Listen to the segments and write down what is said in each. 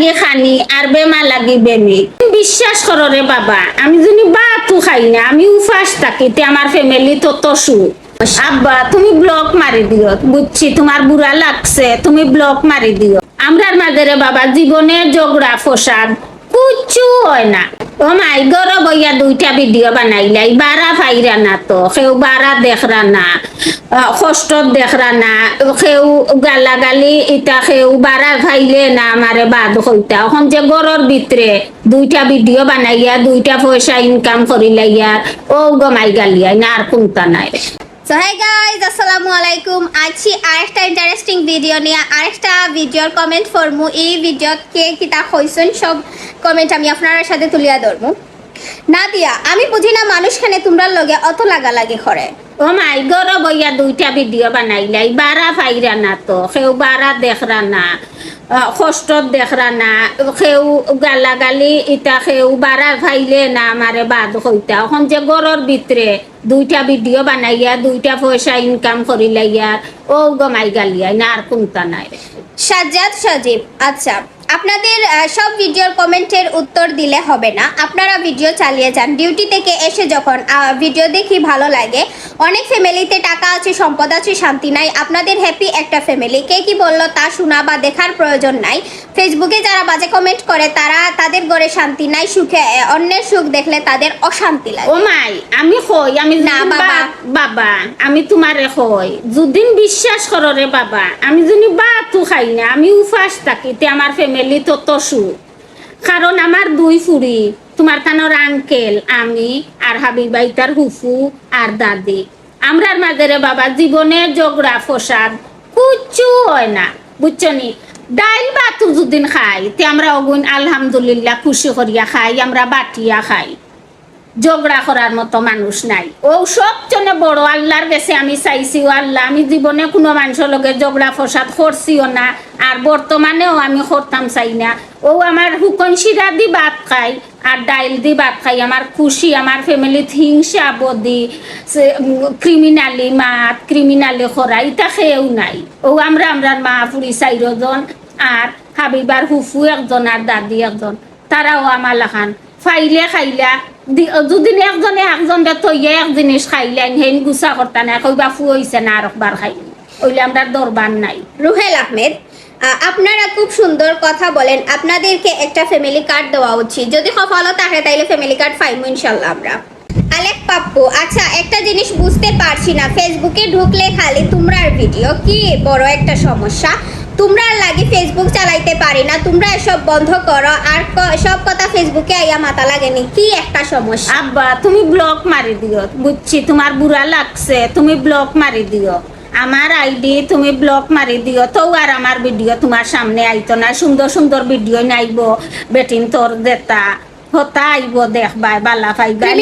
লাগি খানি আর বেমা লাগি বেমি বিশ্বাস করো রে বাবা আমি যদি বাতু খাই না আমি উপাস থাকি তে আমার ফ্যামিলি তো সু আব্বা তুমি ব্লক মারি দিও বুঝছি তোমার বুড়া লাগছে তুমি ব্লক মারি দিও আমরার মাঝে রে বাবা জীবনের ঝগড়া ফসাদ কুচু হয় না ও মাই গরো বইয়া দুইটা ভিডিও বানাইলাই বারা ফাইরা না তো কেউ বারা দেখরা না কষ্ট দেখরা না কেউ গালাগালি ইটা কেউ বারা ফাইলে না আমারে বাদ হইতা এখন যে গরর ভিতরে দুইটা ভিডিও বানাইয়া দুইটা পয়সা ইনকাম করিলাইয়া ও গমাই গালিয়াই না আর কোনটা নাই সো হে গাইজ আসসালামু আলাইকুম আছি আরেকটা ইন্টারেস্টিং ভিডিও নিয়ে আরেকটা ভিডিওর কমেন্ট ফরমু এই ভিডিওত কে কিতা কইছেন সব কমেন্ট আমি আপনার সাথে তুলিয়া ধরমু নাদিয়া আমি বুঝি না মানুষখানে তোমরা লগে অত লাগালাগি করে ও মাই গরো বইয়া দুইটা ভিডিও বানাইলাই বারা ফাইরা না তো কেউ বারা দেখরা না কষ্ট দেখরা না কেউ গালাগালি ইটা কেউ বারা ফাইলে না আমারে বাদ হইতা এখন যে গরর ভিতরে দুইটা ভিডিও বানাইয়া দুইটা পয়সা ইনকাম করিলাইয়া ও গমাই গালিয়াই না আর কোনটা নাই সাজ্জাদ সজীব আচ্ছা আপনাদের সব ভিডিওর কমেন্টের উত্তর দিলে হবে না আপনারা ভিডিও চালিয়ে যান ডিউটি থেকে এসে যখন ভিডিও দেখি ভালো লাগে অনেক ফ্যামিলিতে টাকা আছে সম্পদ আছে শান্তি নাই আপনাদের হ্যাপি একটা ফ্যামিলি কে কি বললো তা শোনা বা দেখার প্রয়োজন নাই ফেসবুকে যারা বাজে কমেন্ট করে তারা তাদের ঘরে শান্তি নাই সুখে অন্যের সুখ দেখলে তাদের অশান্তি লাগে ও মাই আমি কই আমি না বাবা বাবা আমি তোমারে কই যদিন বিশ্বাস করো রে বাবা আমি যদি বাতু খাই না আমি উপাস থাকি তে আমার ফ্যামিলি তো সু কারণ আমার দুই ফুরি তোমার কানোর আঙ্কেল আমি আর হাবিবাই তার হুফু আর দাদি আমরার মাঝে রে বাবা জীবনের ঝগড়া ফসাদ কুচু হয় না বুঝছো নি ডাইল বাতু যদিন খাই তে আমরা অগুন আলহামদুলিল্লাহ খুশি করিয়া খাই আমরা বাটিয়া খাই ঝগড়া করার মতো মানুষ নাই ও সবচেয়ে বড় আল্লাহর কাছে আমি চাইছি ও আল্লাহ আমি জীবনে কোনো মানুষের লগে ঝগড়া ফসাদ করছিও না আর বর্তমানেও আমি করতাম চাই না ও আমার হুকন শিরা দি ভাত খাই আর ডাইল দি ভাত খাই আমার খুশি আমার ফ্যামিলিত হিংসা বদি ক্রিমিনালি মাত ক্রিমিনালি করা এটা খেয়েও নাই ও আমরার মা ফুরি চাইরজন আর হাবিবার হুফু একজন আর দাদি একজন তারাও আমার লাখান ফাইলে খাইলা দুদিন একজনে তৈয়া এক জিনিস খাইলেন হেন গুছা করতা না কইবা ফু হইছে না আর একবার খাই ওইলে আমরা দরবার নাই রুহেল আহমেদ আপনারা খুব সুন্দর কথা বলেন আপনাদেরকে একটা ফ্যামিলি কার্ড দেওয়া উচিত যদি সফল থাকে তাইলে ফ্যামিলি কার্ড পাইমু ইনশাআল্লাহ আমরা আলেক পাপ্পু আচ্ছা একটা জিনিস বুঝতে পারছি না ফেসবুকে ঢুকলে খালি তোমরার ভিডিও কি বড় একটা সমস্যা তোমরা লাগি ফেসবুক চালাইতে পারি না তোমরা এসব বন্ধ করো আর সব কথা ফেসবুকে আইয়া মাথা লাগেনি কি একটা সমস্যা আব্বা তুমি ব্লক মারি দিও বুঝছি তোমার বুড়া লাগছে তুমি ব্লক মারি দিও আমার আইডি তুমি ব্লক মারি দিও তো আর আমার ভিডিও তোমার সামনে আইতো না সুন্দর সুন্দর ভিডিও নাইব বেটিন তোর দেতা হতা আইব দেখবাই বালা পাইবাই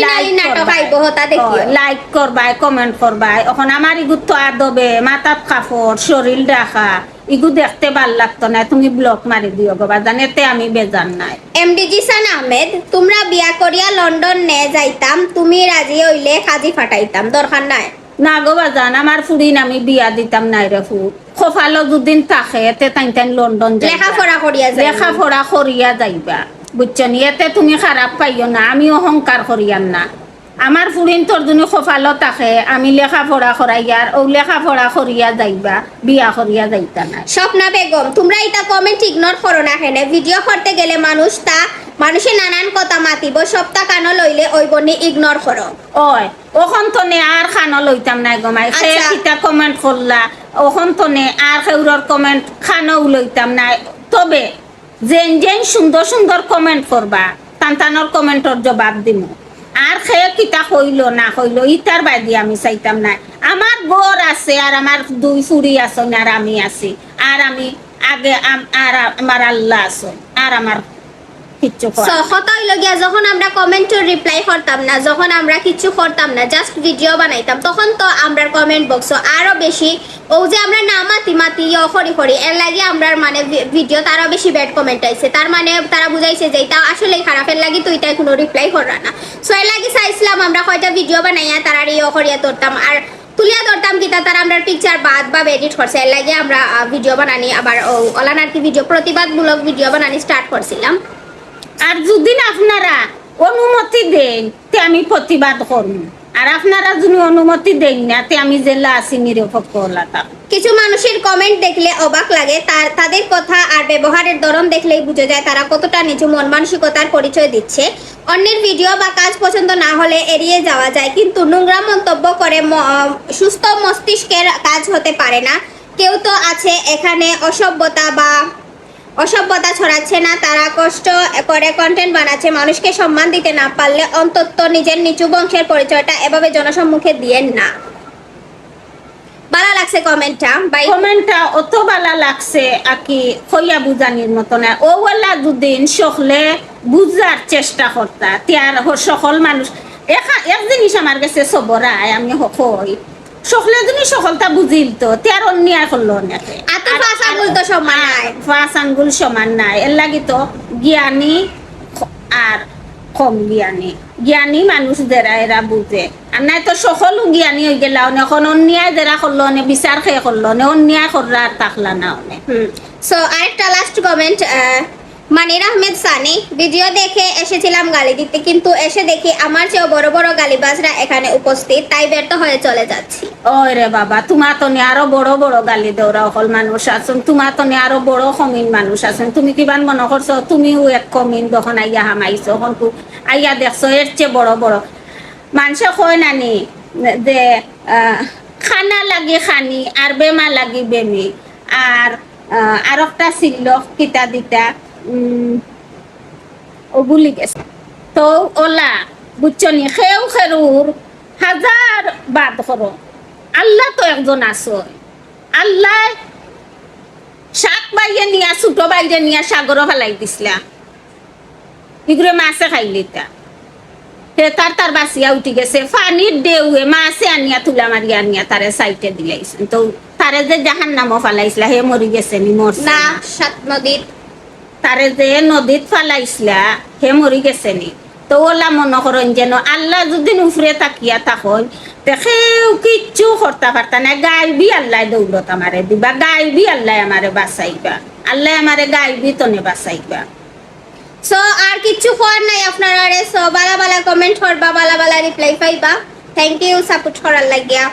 লাইক করবাই কমেন্ট করবাই এখন আমার ইগুত তো আদবে মাথাত কাপড় শরীর দেখা ইগু দেখতে ভাল লাগতো না তুমি ব্লক মারি দিও বাবা জানেতে আমি বেজান নাই এমডি জিসান আহমেদ তোমরা বিয়া করিয়া লন্ডন নে যাইতাম তুমি রাজি হইলে খাজি ফাটাইতাম দরকার নাই না গো বাজান আমার ফুরিন আমি বিয়া দিতাম নাই রে ফু খোফালো দুদিন থাকে তে তাই লন্ডন লেখাপড়া করিয়া যাইবা বুঝছো নি এতে তুমি খারাপ পাইও না আমি অহংকার করিয়ান না আমার ফুরিন তোর জন্য খোফালো থাকে আমি লেখাপড়া করাইয়ার ও লেখাপড়া করিয়া যাইবা বিয়া করিয়া যাইতা না স্বপ্না বেগম তোমরা এটা কমেন্ট ইগনোর করো না হেনে ভিডিও করতে গেলে মানুষে নানান কথা মাতিব সপ্তাহ কানো লইলে ওই বনি ইগনোর করো ওই ওখন তো নে আর খানো লইতাম নাই গমাই সেটা কমেন্ট করলা ওখন তো নে আর খেউরর কমেন্ট খানো লইতাম নাই তবে যেন সুন্দর সুন্দর কমেন্ট করবা তানতানোর কমেন্টর জবাব দিমু আর খেয়ে কিতা হইলো না হইলো ইটার বাদি আমি চাইতাম না আমার বর আছে আর আমার দুই ফুরি আছে আর আমি আছি আর আমি আগে আর আমার আল্লাহ আছে আর আমার কিচ্ছু যখন আমরা কমেন্টের রিপ্লাই করতাম না যখন আমরা কিছু করতাম না জাস্ট ভিডিও বানাইতাম তখন তো আমরা কমেন্ট বক্স আরো বেশি ও যে আমরা না মাতি করি এর লাগে আমরা মানে ভিডিও তারও বেশি ব্যাড কমেন্ট আইছে তার মানে তারা বুঝাইছে যে এটা আসলে খারাপের লাগি তো এটা কোনো রিপ্লাই করা না সো এর লাগে চাইছিলাম আমরা কয়টা ভিডিও বানাইয়া তারা করিয়া ধরতাম আর তুলিয়া ধরতাম কিতা তারা আমরা পিকচার বাদ বা এডিট করছে এর লাগে আমরা ভিডিও বানানি আবার ওলানার কি ভিডিও প্রতিবাদমূলক ভিডিও বানানি স্টার্ট করছিলাম। আর যদি আপনারা অনুমতি দেন তে আমি প্রতিবাদ করব, আর আপনারা যদি অনুমতি দেন না তে আমি জেলা আছি নিরপেক্ষ হলাম। কিছু মানুষের কমেন্ট দেখলে অবাক লাগে, তাদের কথা আর ব্যবহারের ধরন দেখলেই বুঝে যায় তারা কতটা নিচু মন মানসিকতার পরিচয় দিচ্ছে। অন্যের ভিডিও বা কাজ পছন্দ না হলে এড়িয়ে যাওয়া যায়, কিন্তু নোংরা মন্তব্য করে সুস্থ মস্তিষ্কের কাজ হতে পারে না। কেউ তো আছে এখানে অসভ্যতা ছড়াচ্ছে না, তারা কষ্ট করে কন্টেন্ট বানাচ্ছে। মানুষকে সম্মান দিতে না পারলে অন্তত নিজের নিচু বংশের পরিচয়টা এভাবে জনসম্মুখে দিয়েন না। ভালো লাগছে কমেন্টটা ভাই। কমেন্টটা অত ভালো লাগছে আকি কইয়া বুঝানির মতো না। ও ওলা দুদিন সকলে বুঝার চেষ্টা করতা তিয়ার সকল মানুষ এক জিনিস আমার কাছে সবরায় আমি কই সকলে যদি সকলটা বুঝিল তো তিয়ার অন্যায় করলো না। এত পাঁচ আঙ্গুল তো সমান নাই, পাঁচ আঙ্গুল সমান নাই। এর লাগি তো জ্ঞানী আর কম জ্ঞানী মানুষ যারা এরা বুঝে, আর নাই তো সকলো জ্ঞানী হয়ে গেল এখন অন্যায় যারা করলো নে বিচার খেয়ে করলো নে অন্যায় করলো আর থাকলা না অনেক। সো আরেকটা লাস্ট কমেন্ট মানির আহমেদ সানি, ভিডিও দেখে এসেছিলাম গালি দিতে, কিন্তু এসে দেখি আমার চেয়েও বড় বড় গালিবাজরা এখানে উপস্থিত, তাই ব্যর্থ হয়ে চলে যাচ্ছি। ওই রে বাবা, তোমার তো আরো বড় বড় গালি দেওরা সকল মানুষ আছেন, তোমার তো আরো বড় কমিন মানুষ আছেন। তুমি কিমান মনে করছো তুমিও এক কমিন যখন আইয়া হামাইছো হন্তু আইয়া দেখছো এর চেয়ে বড় বড় মানুষে কয় নানি যে খানা লাগি খানি আর বেমা লাগি বেমি। আর একটা ছিল কিতা দিতা ও ভুলি গেছে তো ওলা বুঝছনি খেউ খেরুর হাজার বাদ করো, আল্লাহ তো একজন আছো। আল্লাহ শাক বাইরে নিয়া ছোট বাইরে নিয়া সাগরও ফেলাই দিছিলা, এগুলো মাছে খাইলিতা হে তার বাসিয়া উঠি গেছে পানির দেউয়ে মাছে আনিয়া তুলা মারিয়া আনিয়া তারে সাইটে দিলাইছেন। তো তারে যে জাহান নামও ফালাইছিলা হে মরি গেছে নি মরছে না সাত নদীর তারে যে নদীত ফালাইছিলা হে মরি গেছে নি। তো ওলা মনে করেন যেন আল্লাহ যদি উফরে তাকিয়া তখন দেখেও কিচ্ছু করতে পারতা না। গাইবি আল্লাহ দৌলত আমারে দিবা, গাইবি আল্লাহ আমারে বাঁচাইবা, আল্লাহ আমারে গাইবি তনে বাঁচাইবা। সো আর কিছু হওয়ার নাই আপনারা। সো বালা বালা কমেন্ট করবা, বালা বালা রিপ্লাই পাইবা। থ্যাংক ইউ সাপোর্ট করার লাগিয়া।